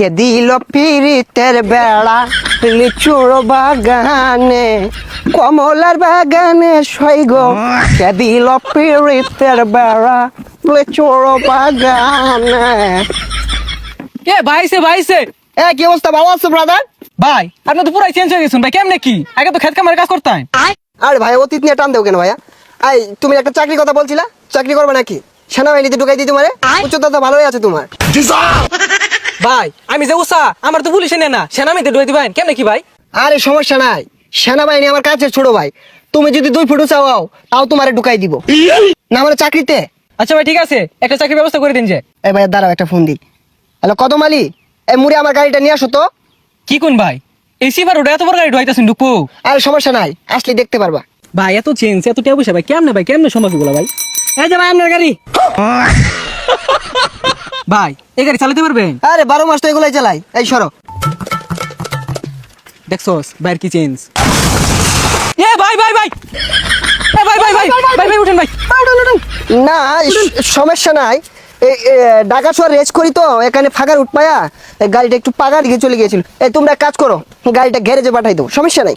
কে দিল পিরিতের বেড়া লিচুর বাগানে কমলার বাগানে সৈগ কে দিল পিরিতের বেড়া লিচুর বাগানে। ভাইছে কি অবস্থা, ভালো আছো ব্রাদার? ভাই আপনি তো পুরাই চেঞ্জ হয়ে গেছেন ভাই, কেমনে কি? আগে তো খেত কামারে কাজ করতাম। আরে ভাই অতীত নিয়ে টান দেও কেন ভাইয়া? তুমি একটা চাকরির কথা বলছিলা, চাকরি করবে নাকি? সেনাবাহিনীতে ঢুকাই দিই তোমারে? উচ্চতা তো ভালোই আছে তোমার। ভাই আমি যে উষা, আমার তো পুলিশে নেয় না, সেনামিতে ঢুকে দিবেন কেমনে কি ভাই? আরে সমস্যা নাই, সেনাবাহিনী আমার কাছে ছোট ভাই। তুমি যদি 2 ফুট চাও তাও তোমারে ঢুকাই দিব না মানে চাকরিতে। আচ্ছা ভাই ঠিক আছে, একটা চাকরির ব্যবস্থা করে দিন যে। এই ভাই দাঁড়াও, একটা ফোন দিই। হ্যালো কদম আলী, এই মুড়ে আমার গাড়িটা নিয়ে আসো তো। কি কোন ভাই, এই সিফার ওটা এত বড় গাড়ি ঢুকাইতেছেন ঢুকু? আরে সমস্যা নাই, আসলে দেখতে পারবা। ভাই এত চেঞ্জ এত টেবু ভাই, কেমনে সম্ভব এগুলো ভাই? এই যে ভাই আপনার গাড়ি। ভাই এই গাড়ি চালাতে পারবেন? আরে 12 মাস তো এগুলাই চালাই। এই সরো। দেখছস ভাইয়ের কি চেঞ্জ? এ ভাই ভাই ভাই এ ভাই ভাই ভাই ভাই ভাই উঠেন ভাই। না সমস্যা নাই, ঢাকা শহর রেস করি তো এখানে ফাঁকা রুট পায়া গাড়িটা একটু পাকা দিকে চলে গিয়েছিল। তোমরা এক কাজ করো, গাড়িটা গ্যারেজে পাঠাই দাও, সমস্যা নাই।